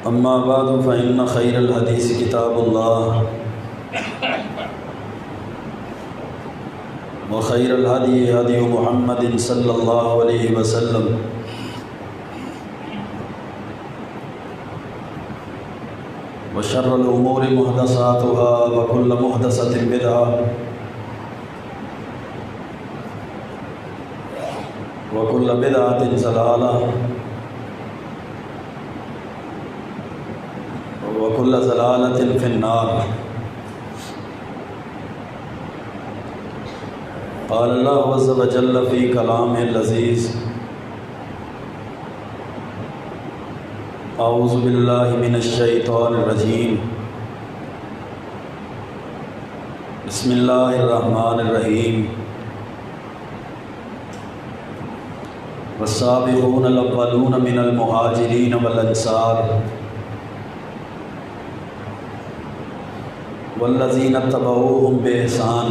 أما بعد فإن خير الحديث كتاب الله وخير الهدي هدي محمد صلى الله عليه وسلم وشر الأمور محدثاتها وكل محدثة بدعة وكل بدعة ضلالة وكل ضلالة في النار. قال الله عز وجل في كلامه العزيز: أعوذ بالله من الشيطان الرجيم. بسم الله الرحمن الرحيم. والسابقون الأولون من المهاجرين والأنصار والذين اتبعوهم بإحسان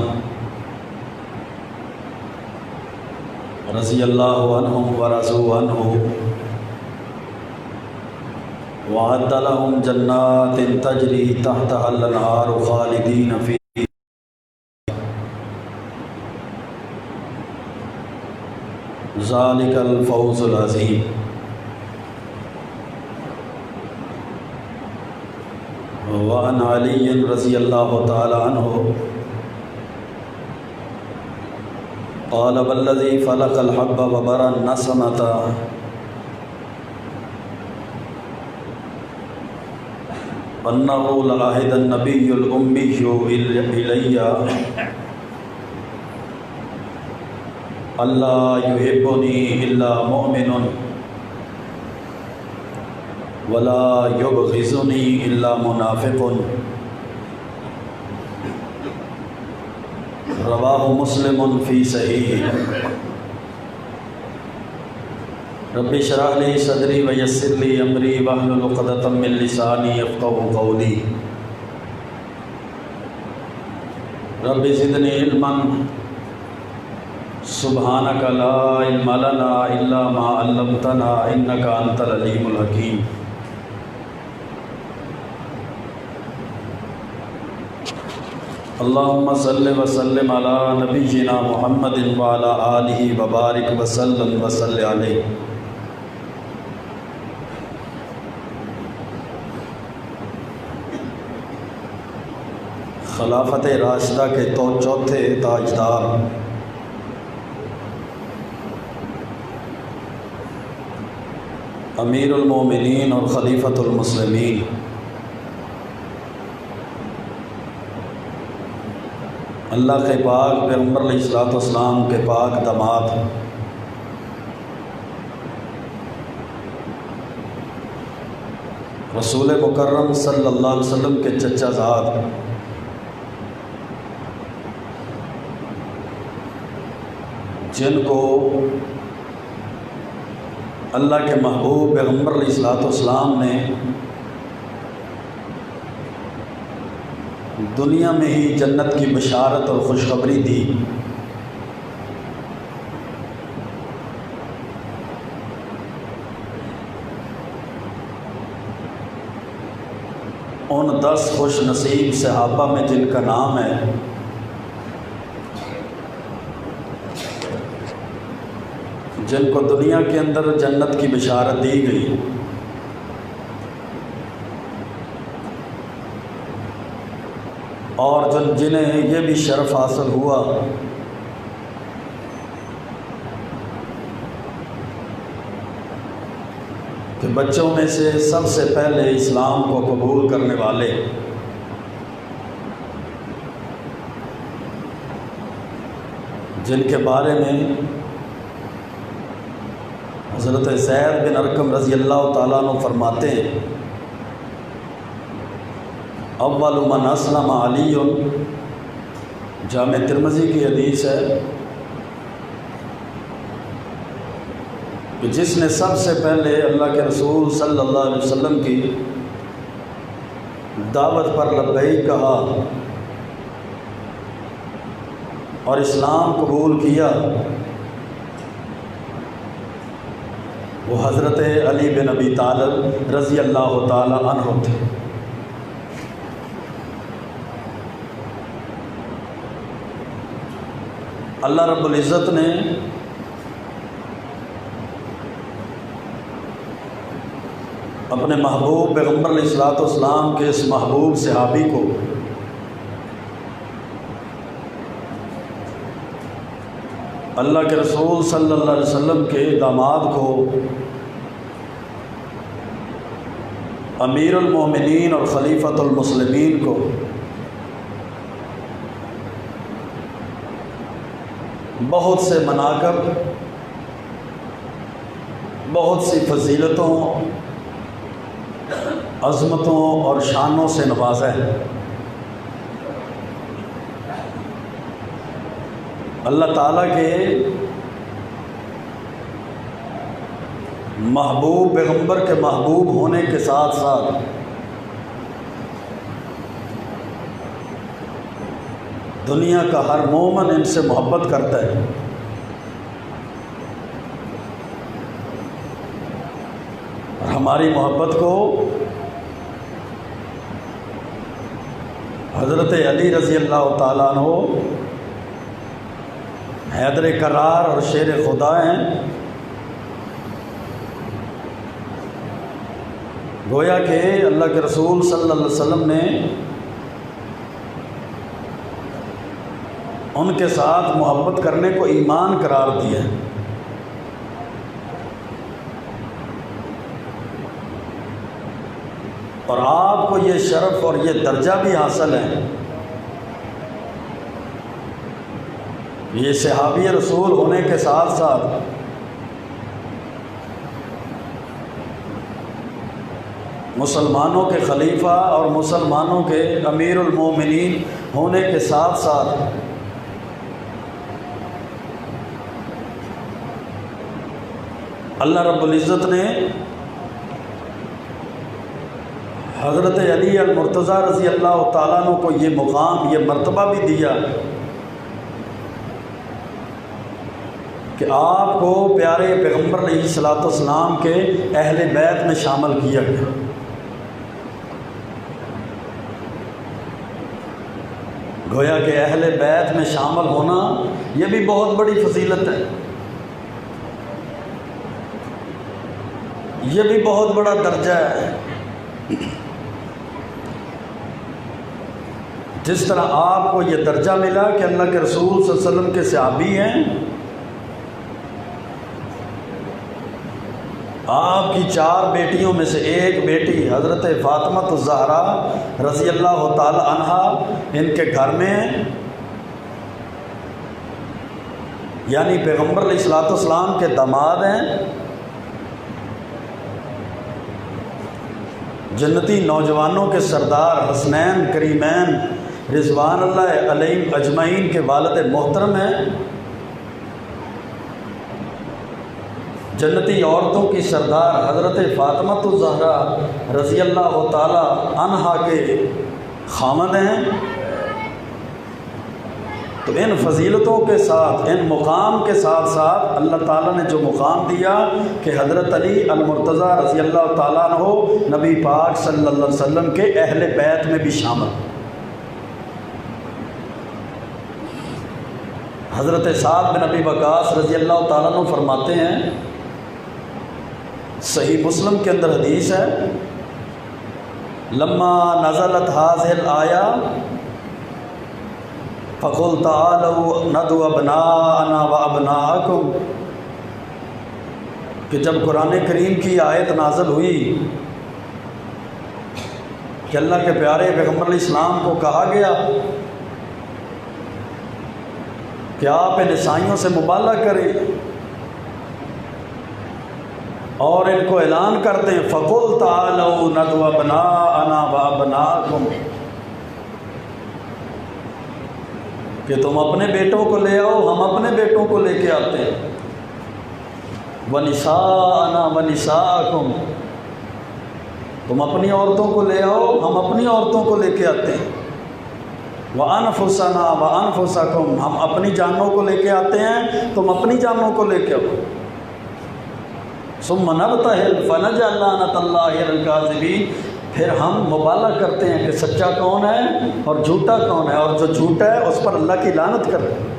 رضي الله عنهم ورضوا عنه وأعد لهم جنات تجري تحتها الأنهار خالدين فيها ذلك الفوز العظيم. وعن علي رضي الله تعالى عنه قال: والذي فلق الحب وبرى النسمة أنه لعهد النبي الأمي إلي ألا يحبني إلا مؤمن ولا يبغضني إلا منافق. رواه مسلم في صحيحه. رب اشرح لي صدري ويسر لي أمري واحلل عقدة من لساني يفقهوا قولي. رب زدني علما سبحانك لا علم لنا إلا ما علمتنا إنك أنت العليم الحكيم. اللهم صل وسلم على نبينا محمد وعلى آله وبارك وسلم وصل عليه. خلافت راشدہ کے تو چوتھے تاجدار امیر المومنین اور خلیفۃ المسلمین اللہ کے پاک پیغمبر علیہ الصلوۃ والسلام کے پاک داماد رسول مکرم صلی اللہ علیہ وسلم کے چچا زاد جن کو اللہ کے محبوب پیغمبر علیہ الصلوۃ والسلام نے دنیا میں ہی جنت کی بشارت اور خوشخبری دی، ان 10 خوش نصیب صحابہ میں جن کا نام ہے جن کو دنیا کے اندر جنت کی بشارت دی گئی، اور جنہیں یہ بھی شرف حاصل ہوا کہ بچوں میں سے سب سے پہلے اسلام کو قبول کرنے والے جن کے بارے میں حضرت زید بن ارقم رضی اللہ تعالیٰ عنہ فرماتے ہیں: اول من اسلم علی. جامع ترمذی کی حدیث ہے کہ جس نے سب سے پہلے اللہ کے رسول صلی اللہ علیہ وسلم کی دعوت پر لبیک کہا اور اسلام قبول کیا، وہ حضرت علی بن ابی طالب رضی اللہ تعالی عنہ تھے۔ اللہ رب العزت نے اپنے محبوب پیغمبر علیہ الصلوۃ والسلام کے اس محبوب صحابی کو اللہ کے رسول صلی اللہ علیہ وسلم کے داماد کو امیر المومنین اور خلیفۃ المسلمین کو بہت سے مناقب، بہت سی فضیلتوں، عظمتوں اور شانوں سے نوازا ہے۔ اللہ تعالیٰ کے محبوب پیغمبر کے محبوب ہونے کے ساتھ ساتھ دنیا کا ہر مومن ان سے محبت کرتا ہے۔ اور ہماری محبت کو حضرت علی رضی اللہ تعالیٰ عنہ حیدر کرار اور شیر خدا ہیں۔ گویا کہ اللہ کے رسول صلی اللہ علیہ وسلم نے ان کے ساتھ محبت کرنے کو ایمان قرار دیا ہے۔ اور آپ کو یہ شرف اور یہ درجہ بھی حاصل ہے، یہ صحابی رسول ہونے کے ساتھ ساتھ مسلمانوں کے خلیفہ اور مسلمانوں کے امیر المومنین ہونے کے ساتھ ساتھ اللہ رب العزت نے حضرت علی المرتضیٰ رضی اللہ تعالیٰ عنہ کو یہ مقام، یہ مرتبہ بھی دیا کہ آپ کو پیارے پیغمبر علیہ الصلوۃ والسلام کے اہل بیت میں شامل کیا گیا۔ گویا کہ اہل بیت میں شامل ہونا یہ بھی بہت بڑی فضیلت ہے، یہ بھی بہت بڑا درجہ ہے۔ جس طرح آپ کو یہ درجہ ملا کہ اللہ کے رسول صلی اللہ علیہ وسلم کے صحابی ہیں، آپ کی 4 بیٹیوں میں سے ایک بیٹی حضرت فاطمہ الزہرا رضی اللہ تعالی عنہا ان کے گھر میں، یعنی پیغمبر علیہ الصلوۃ والسلام کے داماد ہیں، جنتی نوجوانوں کے سردار حسنین کریمین رضوان اللہ علیہم اجمعین کے والد محترم ہیں، جنتی عورتوں کی سردار حضرت فاطمہ الزہرا رضی اللہ تعالی عنہا کے خامد ہیں۔ تو ان فضیلتوں کے ساتھ، ان مقام کے ساتھ ساتھ اللہ تعالیٰ نے جو مقام دیا کہ حضرت علی المرتضیٰ رضی اللہ تعالیٰ عنہ نبی پاک صلی اللہ علیہ وسلم کے اہل بیت میں بھی شامل۔ حضرت سعد بن ابی وقاص رضی اللہ تعالیٰ عنہ فرماتے ہیں، صحیح مسلم کے اندر حدیث ہے، لما نزلت هذه الآية فقل تعالوا ندعو ابناءنا وابناءكم، کہ جب قرآن کریم کی آیت نازل ہوئی کہ اللہ کے پیارے پیغمبر علیہ السلام کو کہا گیا کہ آپ ان عیسائیوں سے مبالغہ کریں اور ان کو اعلان کر دیں، فَقُلْ تَعَالَوْا نَدْعُ أَبْنَاءَنَا وَأَبْنَاءَكُمْ، کہ تم اپنے بیٹوں کو لے آؤ، ہم اپنے بیٹوں کو لے کے آتے ہیں، وَنِسَاءَنَا وَنِسَاءَكُمْ، تم اپنی عورتوں کو لے آؤ، ہم اپنی عورتوں کو لے کے آتے ہیں، وَأَنفُسَنَا وَأَنفُسَكُمْ، ہم اپنی جانوں کو لے کے آتے ہیں، تم اپنی جانوں کو لے کے آؤ۔ ثم نبتہل فنجعل لعنۃ اللہ علی الکاذبین، پھر ہم مبالغہ کرتے ہیں کہ سچا کون ہے اور جھوٹا کون ہے، اور جو جھوٹا ہے اس پر اللہ کی لعنت کر رہے ہیں۔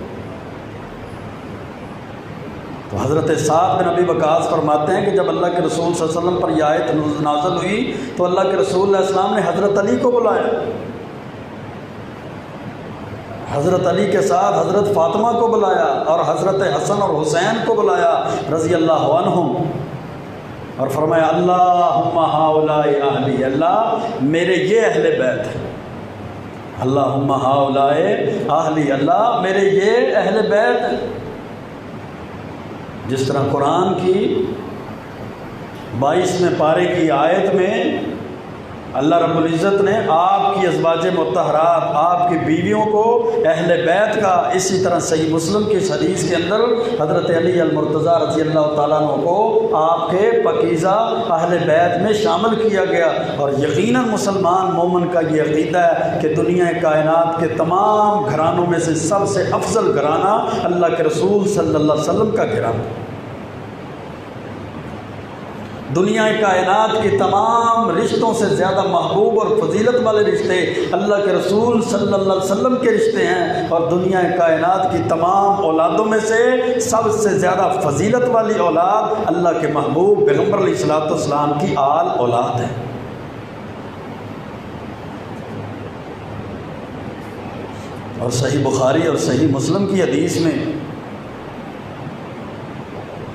تو حضرت سعد بن ابی وقاص فرماتے ہیں کہ جب اللہ کے رسول صلی اللہ علیہ وسلم پر یہ آیت نازل ہوئی تو اللہ کے رسول علیہ السلام نے حضرت علی کو بلایا، حضرت علی کے ساتھ حضرت فاطمہ کو بلایا اور حضرت حسن اور حسین کو بلایا رضی اللہ عنہم، اور فرمایا اللہم ہؤلاء اہلی، اللہ میرے یہ اہل بیت ہیں، اللہم ہؤلاء اہلی، اللہ میرے یہ اہل بیت ہیں۔ جس طرح قرآن کی 22ویں پارے کی آیت میں اللہ رب العزت نے آپ کی ازواج مطہرات، آپ کی بیویوں کو اہل بیت کا، اسی طرح صحیح مسلم کی حدیث کے اندر حضرت علی المرتضیٰ رضی اللہ تعالیٰ عنہ کو آپ کے پاکیزہ اہل بیت میں شامل کیا گیا۔ اور یقیناً مسلمان مومن کا یہ عقیدہ ہے کہ دنیا کائنات کے تمام گھرانوں میں سے سب سے افضل گھرانہ اللہ کے رسول صلی اللہ علیہ وسلم کا گھرانہ، دنیا کائنات کی تمام رشتوں سے زیادہ محبوب اور فضیلت والے رشتے اللہ کے رسول صلی اللہ علیہ وسلم کے رشتے ہیں، اور دنیا کائنات کی تمام اولادوں میں سے سب سے زیادہ فضیلت والی اولاد اللہ کے محبوب پیغمبر علیہ الصلوۃ والسلام کی آل اولاد ہے۔ اور صحیح بخاری اور صحیح مسلم کی حدیث میں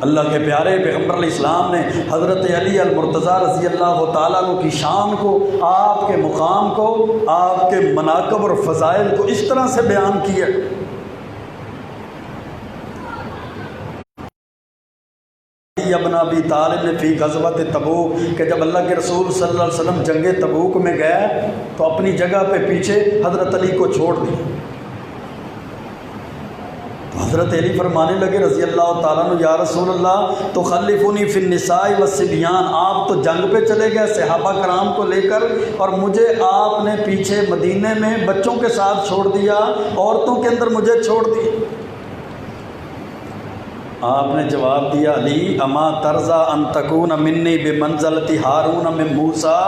اللہ کے پیارے پیغمبر علیہ السلام نے حضرت علی المرتضیٰ رضی اللہ تعالیٰ عنہ کی شان کو، آپ کے مقام کو، آپ کے مناقب اور فضائل کو اس طرح سے بیان کیا۔ ابن ابی طالب نے فی غزوۃ تبوک، کہ جب اللہ کے رسول صلی اللہ علیہ وسلم جنگ تبوک میں گئے تو اپنی جگہ پہ پیچھے حضرت علی کو چھوڑ دیا۔ حضرت علی فرمانے لگے رضی اللہ تعالیٰ عنہ، یا رسول اللہ تخلفونی فی النساء والصبیان، آپ تو جنگ پہ چلے گئے صحابہ کرام کو لے کر، اور مجھے آپ نے پیچھے مدینے میں بچوں کے ساتھ چھوڑ دیا، عورتوں کے اندر مجھے چھوڑ دیا۔ آپ نے جواب دیا، علی اما ترضیٰ ان تکون منی بمنزلۃ ہارون من موسیٰ،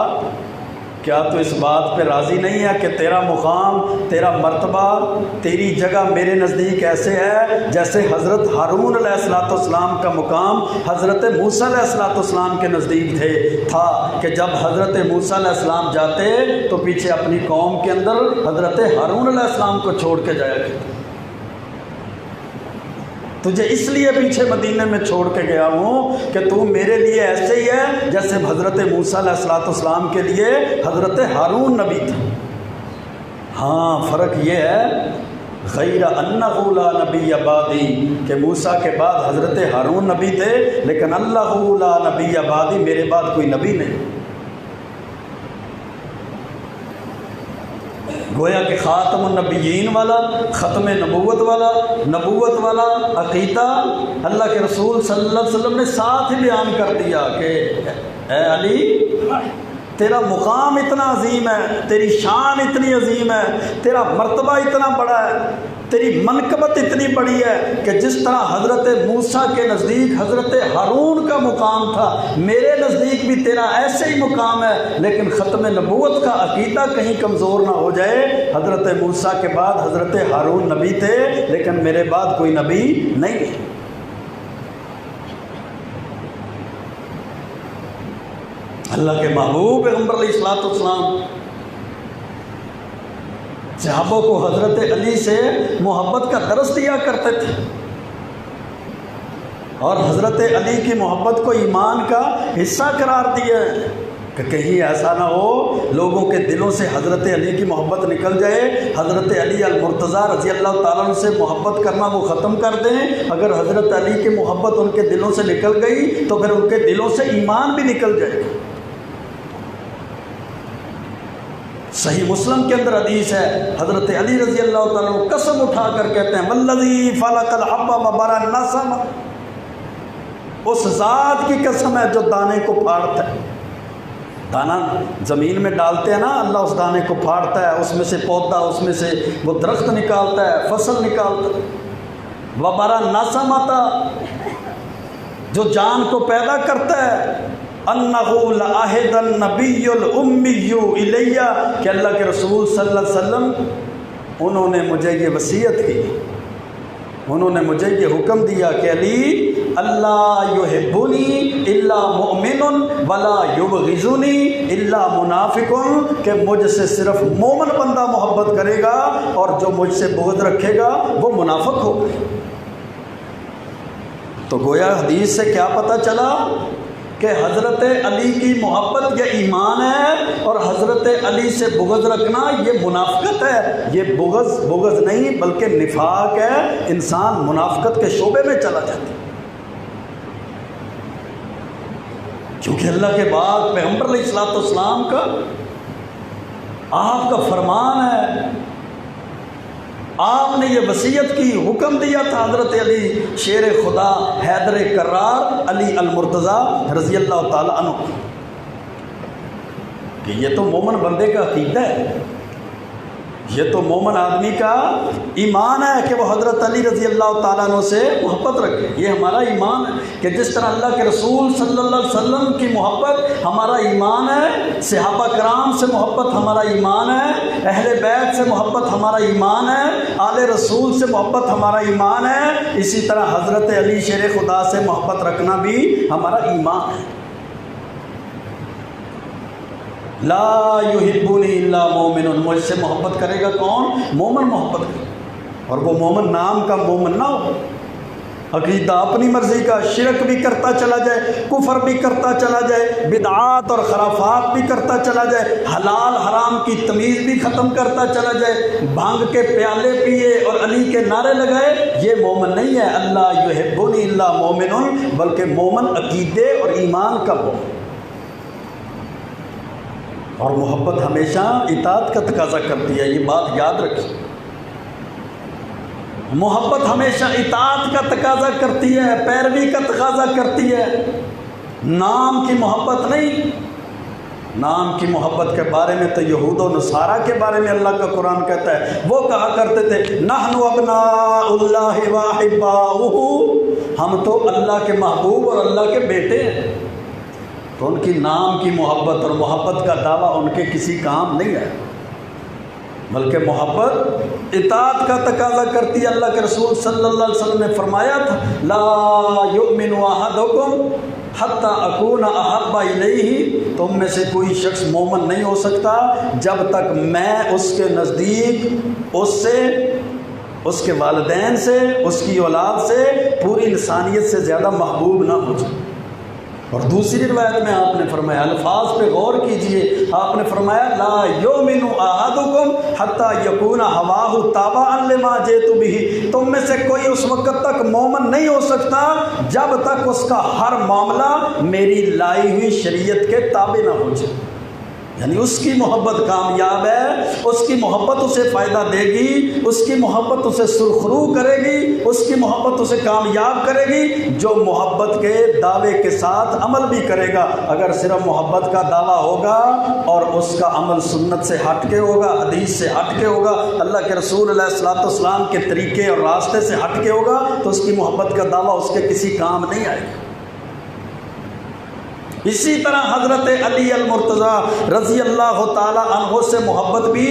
کیا تو اس بات پہ راضی نہیں ہے کہ تیرا مقام، تیرا مرتبہ، تیری جگہ میرے نزدیک ایسے ہے جیسے حضرت ہارون علیہ السلام کا مقام حضرت موسیٰ علیہ السلام کے نزدیک تھا کہ جب حضرت موسیٰ علیہ السلام جاتے تو پیچھے اپنی قوم کے اندر حضرت ہارون علیہ السلام کو چھوڑ کے جایا کرتے۔ تجھے اس لیے پیچھے مدینے میں چھوڑ کے گیا ہوں کہ تو میرے لیے ایسے ہی ہے جیسے حضرت موسیٰ علیہ السلام کے لیے حضرت ہارون نبی تھا۔ ہاں فرق یہ ہے غیر انہ لا نبی بعدی، کہ موسیٰ کے بعد حضرت ہارون نبی تھے، لیکن اللہ لا نبی بعدی، میرے بعد کوئی نبی نہیں۔ گویا کہ خاتم النبیین والا، ختم نبوت والا عقیدہ اللہ کے رسول صلی اللہ علیہ وسلم نے ساتھ ہی بیان کر دیا کہ اے علی تیرا مقام اتنا عظیم ہے، تیری شان اتنی عظیم ہے، تیرا مرتبہ اتنا بڑا ہے، تیری منقبت اتنی بڑی ہے کہ جس طرح حضرت موسیٰ کے نزدیک حضرت ہارون کا مقام تھا، میرے نزدیک بھی تیرا ایسے ہی مقام ہے، لیکن ختم نبوت کا عقیدہ کہیں کمزور نہ ہو جائے۔ حضرت موسیٰ کے بعد حضرت ہارون نبی تھے، لیکن میرے بعد کوئی نبی نہیں ہے۔ اللہ کے محبوب پیغمبر علیہ السلام صحابوں کو حضرت علی سے محبت کا درس دیا کرتے تھے، اور حضرت علی کی محبت کو ایمان کا حصہ قرار دیا کہ کہیں ایسا نہ ہو لوگوں کے دلوں سے حضرت علی کی محبت نکل جائے، حضرت علی المرتضیٰ رضی اللہ تعالیٰ عنہ سے محبت کرنا وہ ختم کر دیں۔ اگر حضرت علی کی محبت ان کے دلوں سے نکل گئی تو پھر ان کے دلوں سے ایمان بھی نکل جائے گا۔ صحیح مسلم کے اندر حدیث ہے، حضرت علی رضی اللہ تعالیٰ عنہ قسم اٹھا کر کہتے ہیں والذی فلق الحب وبرا النسم، اس ذات کی قسم ہے جو دانے کو پھاڑتا ہے۔ دانا زمین میں ڈالتے ہیں نا، اللہ اس دانے کو پھاڑتا ہے، اس میں سے پودا، اس میں سے وہ درخت نکالتا ہے، فصل نکالتا ہے۔ وبرا النسم آتا، جو جان کو پیدا کرتا ہے، انہو لعہد النبی الامی الیہ، کہ اللہ کے رسول صلی اللہ علیہ وسلم انہوں نے مجھے یہ وصیت کی، انہوں نے مجھے یہ حکم دیا کہ علی اللہ یحبنی الا مؤمن ولا یبغضنی الا منافق، کہ مجھ سے صرف مومن بندہ محبت کرے گا اور جو مجھ سے بغض رکھے گا وہ منافق ہوگا۔ تو گویا حدیث سے کیا پتہ چلا کہ حضرت علی کی محبت یہ ایمان ہے، اور حضرت علی سے بغض رکھنا یہ منافقت ہے۔ یہ بغض نہیں بلکہ نفاق ہے، انسان منافقت کے شعبے میں چلا جاتا ہے، کیونکہ اللہ کے بعد پیغمبر علیہ الصلوۃ والسلام کا آپ کا فرمان ہے، آپ نے یہ وصیت کی، حکم دیا تھا حضرت علی شیر خدا حیدر کرار علی المرتضیٰ رضی اللہ تعالیٰ عنہ کہ یہ تو مومن بندے کا عقیدہ ہے، یہ تو مومن آدمی کا ایمان ہے کہ وہ حضرت علی رضی اللہ تعالیٰ عنہ سے محبت رکھے۔ یہ ہمارا ایمان ہے کہ جس طرح اللہ کے رسول صلی اللہ علیہ وسلم کی محبت ہمارا ایمان ہے، صحابہ کرام سے محبت ہمارا ایمان ہے، اہل بیت سے محبت ہمارا ایمان ہے، آل رسول سے محبت ہمارا ایمان ہے، اسی طرح حضرت علی شیر خدا سے محبت رکھنا بھی ہمارا ایمان ہے۔ لا یحبنی الا مومن، مجھ سے محبت کرے گا کون؟ مومن محبت کرے گا، اور وہ مومن نام کا مومن نہ ہو، عقیدہ اپنی مرضی کا، شرک بھی کرتا چلا جائے، کفر بھی کرتا چلا جائے، بدعات اور خرافات بھی کرتا چلا جائے، حلال حرام کی تمیز بھی ختم کرتا چلا جائے، بھانگ کے پیالے پیے اور علی کے نعرے لگائے، یہ مومن نہیں ہے۔ اللہ یحبنی الا مومن، بلکہ مومن عقیدے اور ایمان کا مومن، اور محبت ہمیشہ اطاعت کا تقاضا کرتی ہے، یہ بات یاد رکھیں، محبت ہمیشہ اطاعت کا تقاضا کرتی ہے، پیروی کا تقاضا کرتی ہے، نام کی محبت نہیں۔ نام کی محبت کے بارے میں تو یہود و نصارہ کے بارے میں اللہ کا قرآن کہتا ہے، وہ کہا کرتے تھے نحن ابناء اللہ واحباؤہ، ہم تو اللہ کے محبوب اور اللہ کے بیٹے ہیں۔ تو ان کی نام کی محبت اور محبت کا دعویٰ ان کے کسی کام نہیں ہے، بلکہ محبت اطاعت کا تقاضا کرتی ہے۔ اللہ کے رسول صلی اللہ علیہ وسلم نے فرمایا تھا لا یؤمن احدکم حتی اکون احب الیہ، تم میں سے کوئی شخص مومن نہیں ہو سکتا جب تک میں اس کے نزدیک اس سے، اس کے والدین سے، اس کی اولاد سے، پوری انسانیت سے زیادہ محبوب نہ ہو جائے۔ اور دوسری روایت میں آپ نے فرمایا، الفاظ پہ غور کیجئے، آپ نے فرمایا لا یؤمن احدکم حتی یکون ہواہ تابعا لما جئت بہ، تم میں سے کوئی اس وقت تک مومن نہیں ہو سکتا جب تک اس کا ہر معاملہ میری لائی ہوئی شریعت کے تابع نہ ہو جائے۔ یعنی اس کی محبت کامیاب ہے، اس کی محبت اسے فائدہ دے گی، اس کی محبت اسے سرخرو کرے گی، اس کی محبت اسے کامیاب کرے گی جو محبت کے دعوے کے ساتھ عمل بھی کرے گا۔ اگر صرف محبت کا دعویٰ ہوگا اور اس کا عمل سنت سے ہٹ کے ہوگا، حدیث سے ہٹ کے ہوگا، اللہ کے رسول علیہ الصلوۃ والسلام کے طریقے اور راستے سے ہٹ کے ہوگا، تو اس کی محبت کا دعویٰ اس کے کسی کام نہیں آئے گا۔ اسی طرح حضرت علی المرتضیٰ رضی اللہ تعالی عنہ سے محبت بھی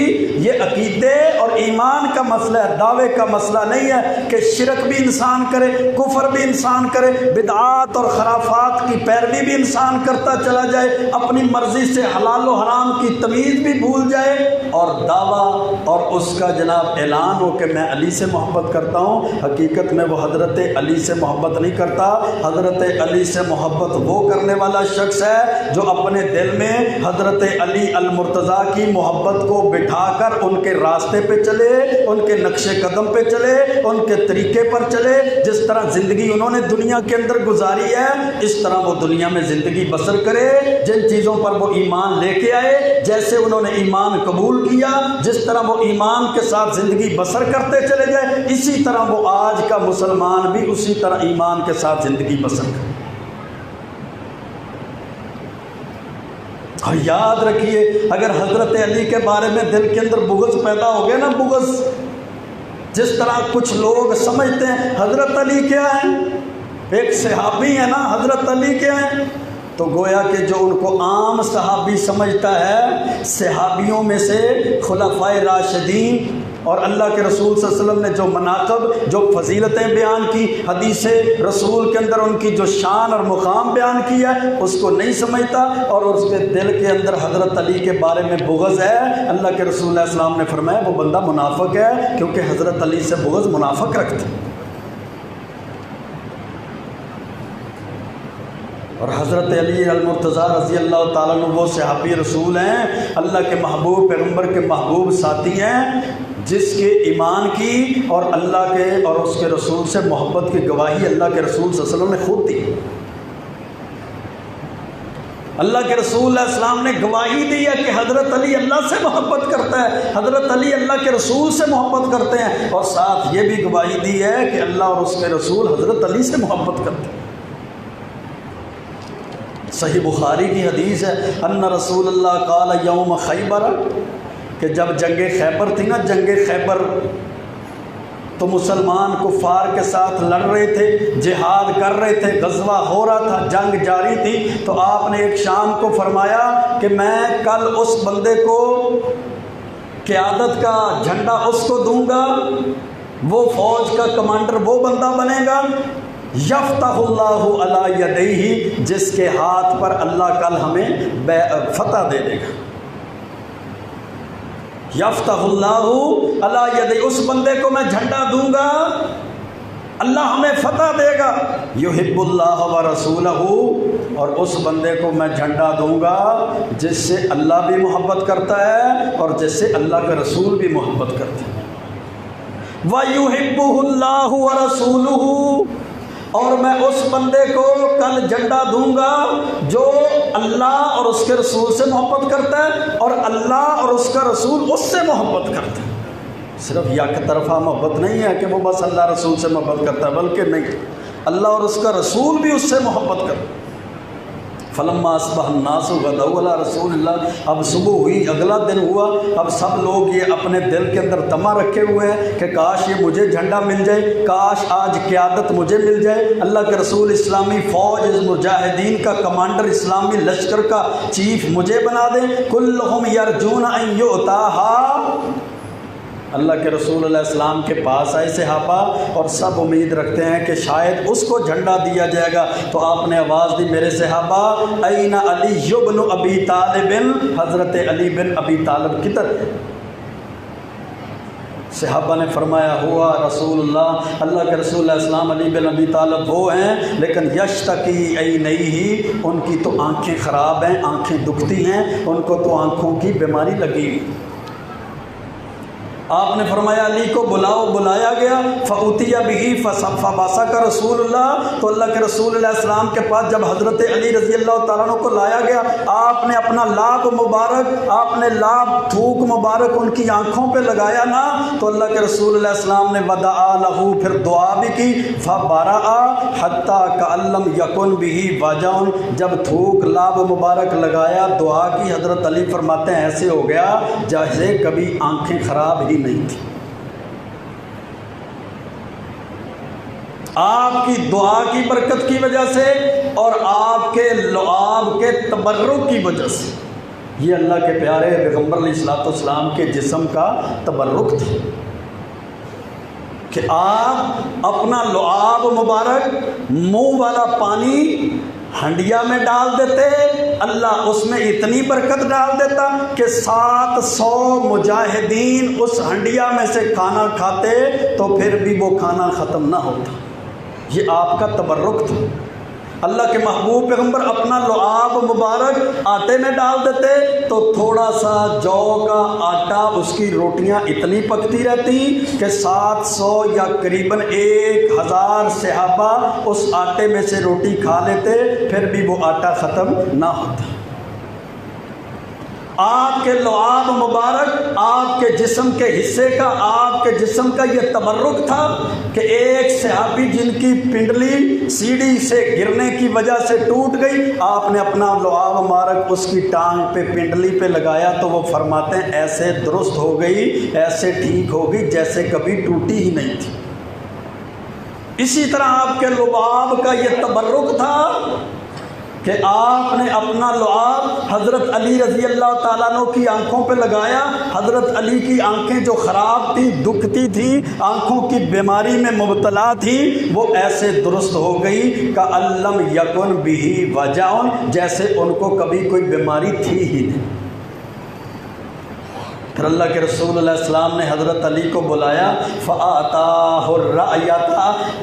یہ عقیدے اور ایمان کا مسئلہ ہے، دعوے کا مسئلہ نہیں ہے کہ شرک بھی انسان کرے، کفر بھی انسان کرے، بدعات اور خرافات کی پیروی بھی انسان کرتا چلا جائے، اپنی مرضی سے حلال و حرام کی تمیز بھی بھول جائے، اور دعویٰ اور اس کا جناب اعلان ہو کہ میں علی سے محبت کرتا ہوں، حقیقت میں وہ حضرت علی سے محبت نہیں کرتا۔ حضرت علی سے محبت وہ کرنے والا شخص ہے جو اپنے دل میں حضرت علی المرتضیٰ کی محبت کو بٹھا کر ان کے راستے پہ چلے، ان کے نقش قدم پہ چلے، ان کے طریقے پر چلے، جس طرح زندگی انہوں نے دنیا کے اندر گزاری ہے اس طرح وہ دنیا میں زندگی بسر کرے، جن چیزوں پر وہ ایمان لے کے آئے، جیسے انہوں نے ایمان قبول کیا، جس طرح وہ ایمان کے ساتھ زندگی بسر کرتے چلے گئے، اسی طرح وہ آج کا مسلمان بھی اسی طرح ایمان کے ساتھ زندگی بسر کرے۔ اور یاد رکھیے اگر حضرت علی کے بارے میں دل کے اندر بغض پیدا ہو گیا نا، بغض، جس طرح کچھ لوگ سمجھتے ہیں حضرت علی کیا ہیں، ایک صحابی ہے نا حضرت علی کے ہیں، تو گویا کہ جو ان کو عام صحابی سمجھتا ہے، صحابیوں میں سے خلفائے راشدین اور اللہ کے رسول صلی اللہ علیہ وسلم نے جو مناقب، جو فضیلتیں بیان کی، حدیث رسول کے اندر ان کی جو شان اور مقام بیان کیا ہے، اس کو نہیں سمجھتا، اور اس کے دل کے اندر حضرت علی کے بارے میں بغض ہے۔ اللہ کے رسول علیہ السلام نے فرمایا وہ بندہ منافق ہے، کیونکہ حضرت علی سے بغض منافق رکھتے۔ اور حضرت علی المرتضیٰ رضی اللہ تعالیٰ عنہ وہ صحابی رسول ہیں، اللہ کے محبوب، پیغمبر کے محبوب ساتھی ہیں، جس کے ایمان کی اور اللہ کے اور اس کے رسول سے محبت کی گواہی اللہ کے رسول صلی اللہ علیہ وسلم نے خود دی۔ اللہ کے رسول علیہ السلام نے گواہی دی ہے کہ حضرت علی اللہ سے محبت کرتا ہے، حضرت علی اللہ کے رسول سے محبت کرتے ہیں، اور ساتھ یہ بھی گواہی دی ہے کہ اللہ اور اس کے رسول حضرت علی سے محبت کرتے ہیں۔ صحیح بخاری کی حدیث ہے، ان رسول اللہ قال یوم خیبر، کہ جب جنگ خیبر تھی نا، جنگ خیبر تو مسلمان کفار کے ساتھ لڑ رہے تھے، جہاد کر رہے تھے، غزوہ ہو رہا تھا، جنگ جاری تھی، تو آپ نے ایک شام کو فرمایا کہ میں کل اس بندے کو قیادت کا جھنڈا اس کو دوں گا، وہ فوج کا کمانڈر وہ بندہ بنے گا، یفتح اللہ علی یدیہ، جس کے ہاتھ پر اللہ کل ہمیں فتح دے دے گا۔ یفتح اللہ علی یدیہ، اس بندے کو میں جھنڈا دوں گا، اللہ ہمیں فتح دے گا۔ یحب اللہ ورسولہ، اور اس بندے کو میں جھنڈا دوں گا جس سے اللہ بھی محبت کرتا ہے اور جس سے اللہ کا رسول بھی محبت کرتا ہے۔ وَيُحِبُّهُ اللَّهُ وَرَسُولُهُ، اور میں اس بندے کو کل جھنڈا دوں گا جو اللہ اور اس کے رسول سے محبت کرتا ہے، اور اللہ اور اس کا رسول اس سے محبت کرتا ہے۔ صرف یک طرفہ محبت نہیں ہے کہ وہ بس اللہ رسول سے محبت کرتا ہے، بلکہ نہیں، اللہ اور اس کا رسول بھی اس سے محبت کرتا ہے۔ فلما اصبح الناس غدوا علی رسول اللہ، اب صبح ہوئی، اگلا دن ہوا، اب سب لوگ یہ اپنے دل کے اندر تما رکھے ہوئے ہیں کہ کاش یہ مجھے جھنڈا مل جائے، کاش آج قیادت مجھے مل جائے، اللہ کے رسول اسلامی فوج مجاہدین کا کمانڈر، اسلامی لشکر کا چیف مجھے بنا دیں۔ کلہم یرجون ان یؤتاہا، اللہ کے رسول علیہ السلام کے پاس آئے صحابہ اور سب امید رکھتے ہیں کہ شاید اس کو جھنڈا دیا جائے گا، تو آپ نے آواز دی میرے صحابہ، این علی بن ابی طالب، حضرت علی بن ابی طالب کدھر؟ صحابہ نے فرمایا ہوا رسول اللہ، اللہ کے رسول علیہ السلام علی بن ابی طالب وہ ہیں، لیکن یشتکی عینیہ، ان کی تو آنکھیں خراب ہیں، آنکھیں دکھتی ہیں، ان کو تو آنکھوں کی بیماری لگی ہوئی۔ آپ نے فرمایا علی کو بلاؤ، بلایا گیا، فأتی بہ فبصق رسول اللہ، تو اللہ کے رسول علیہ السلام کے پاس جب حضرت علی رضی اللہ تعالیٰ عنہ کو لایا گیا، آپ نے اپنا لاب مبارک، آپ نے لاب تھوک مبارک ان کی آنکھوں پہ لگایا نا، تو اللہ کے رسول علیہ السلام نے ودعا لہو، پھر دعا بھی کی، فبرأ حتی کأن لم یکن بہ وجع، جب تھوک لاب مبارک لگایا، دعا کی، حضرت علی فرماتے ہیں ایسے ہو گیا جیسے کبھی آنکھیں خراب ہی نہیں تھی۔ آپ کی دعا کی برکت کی وجہ سے اور آپ کے لعاب کے تبرک کی وجہ سے، یہ اللہ کے پیارے پیغمبر علیہ الصلوۃ والسلام کے جسم کا تبرک تھا کہ آپ اپنا لعاب مبارک، منہ والا پانی ہنڈیا میں ڈال دیتے، اللہ اس میں اتنی برکت ڈال دیتا کہ 700 مجاہدین اس ہنڈیا میں سے کھانا کھاتے تو پھر بھی وہ کھانا ختم نہ ہوتا۔ یہ آپ کا تبرک تھا۔ اللہ کے محبوب پیغمبر اپنا لعاب مبارک آٹے میں ڈال دیتے تو تھوڑا سا جو کا آٹا، اس کی روٹیاں اتنی پکتی رہتی کہ 700 یا قریباً 1000 صحابہ اس آٹے میں سے روٹی کھا لیتے، پھر بھی وہ آٹا ختم نہ ہوتا۔ آپ کے لعاب مبارک آپ کے جسم کے حصے کا، آپ کے جسم کا یہ تبرک تھا کہ ایک صحابی جن کی پنڈلی سیڑھی سے گرنے کی وجہ سے ٹوٹ گئی، آپ نے اپنا لعاب مبارک اس کی ٹانگ پہ، پنڈلی پہ لگایا تو وہ فرماتے ہیں ایسے درست ہو گئی، ایسے ٹھیک ہو گئی جیسے کبھی ٹوٹی ہی نہیں تھی۔ اسی طرح آپ کے لعاب کا یہ تبرک تھا کہ آپ نے اپنا لعاب حضرت علی رضی اللہ تعالیٰ عنہ کی آنکھوں پہ لگایا. حضرت علی کی آنکھیں جو خراب تھی، دکھتی تھی، آنکھوں کی بیماری میں مبتلا تھی، وہ ایسے درست ہو گئی کہ علم یکن بھی وجع، جیسے ان کو کبھی کوئی بیماری تھی ہی نہیں. پھر اللہ کے رسول علیہ السلام نے حضرت علی کو بلایا، فآتاہ الرایۃ،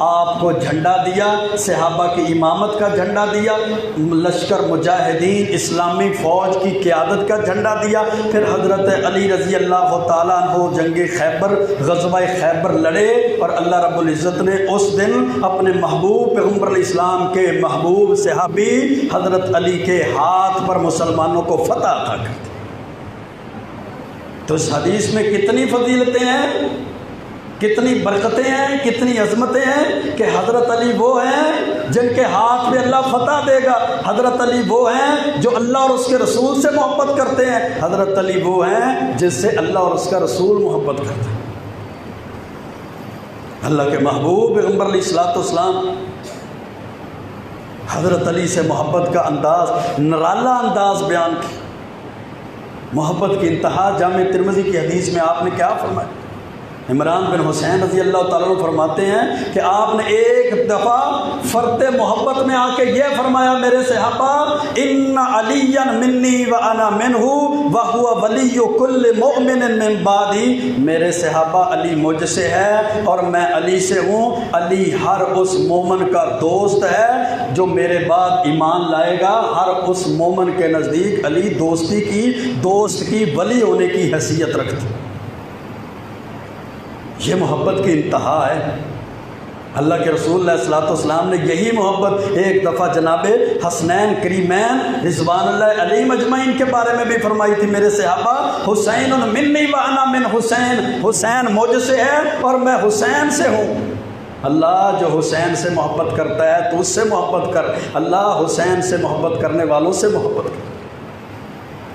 آپ کو جھنڈا دیا، صحابہ کی امامت کا جھنڈا دیا، لشکر مجاہدین اسلامی فوج کی قیادت کا جھنڈا دیا. پھر حضرت علی رضی اللہ تعالیٰ عنہ جنگ خیبر، غزوہ خیبر لڑے، اور اللہ رب العزت نے اس دن اپنے محبوب پیغمبر علیہ السلام کے محبوب صحابی حضرت علی کے ہاتھ پر مسلمانوں کو فتح عطا کر دی. تو اس حدیث میں کتنی فضیلتیں ہیں، کتنی برکتیں ہیں، کتنی عظمتیں ہیں کہ حضرت علی وہ ہیں جن کے ہاتھ میں اللہ فتح دے گا. حضرت علی وہ ہیں جو اللہ اور اس کے رسول سے محبت کرتے ہیں. حضرت علی وہ ہیں جس سے اللہ اور اس کا رسول محبت کرتے ہیں. اللہ کے محبوب پیغمبر علیہ الصلوۃ والسلام حضرت علی سے محبت کا انداز، نرالا انداز بیان کیا. محبت کی انتہا. جامع ترمذی کی حدیث میں آپ نے کیا فرمایا؟ عمران بن حسین رضی اللہ تعالیٰ عنہ فرماتے ہیں کہ آپ نے ایک دفعہ فرط محبت میں آ کے یہ فرمایا، میرے صحابہ، ان علی منی وانا منہ وہو ولی کل مؤمن من بعدی، میرے صحابہ علی مجھ سے ہے اور میں علی سے ہوں. علی ہر اس مومن کا دوست ہے جو میرے بعد ایمان لائے گا. ہر اس مومن کے نزدیک علی دوست کی ولی ہونے کی حیثیت رکھتے. یہ محبت کی انتہا ہے. اللہ کے رسول علیہ الصلوۃ والسلام نے یہی محبت ایک دفعہ جناب حسنین کریمین رضوان اللہ علیہم اجمعین کے بارے میں بھی فرمائی تھی، میرے صحابہ حسین منی وانا من حسین، حسین مجھ سے ہے اور میں حسین سے ہوں. اللہ جو حسین سے محبت کرتا ہے تو اس سے محبت کر. اللہ حسین سے محبت کرنے والوں سے محبت کر.